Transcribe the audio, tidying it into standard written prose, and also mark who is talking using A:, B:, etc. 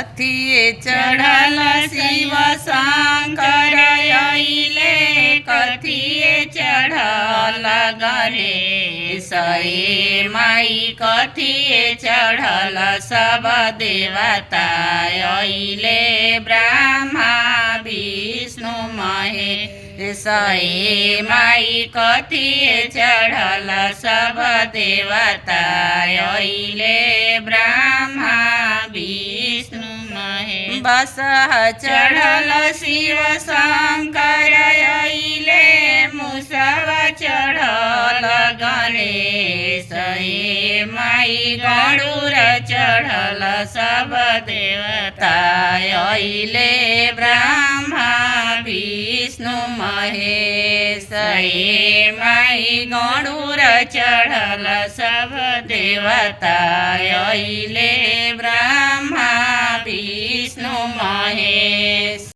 A: कथिए चढ़ल शिव शंकर अइले कथिए चढ़ल गणेश हे माई कथिए चढ़ल सब देवता अइले ब्रह्मा विष्णु महेश हे माई कथिए चढ़ल सब देवता अइले ब्रह्मा विष्णु महेश बस चढ़ल शिव शंकर अइले मुसव चढ़ल गणेश हे माई गरुड़ चढ़ल सब देवता अइले ब्रह्मा विष्णु महेश हे माई गरुड़ चढ़ल सब देवता अइले ब्रह्मा विष्णु महेश।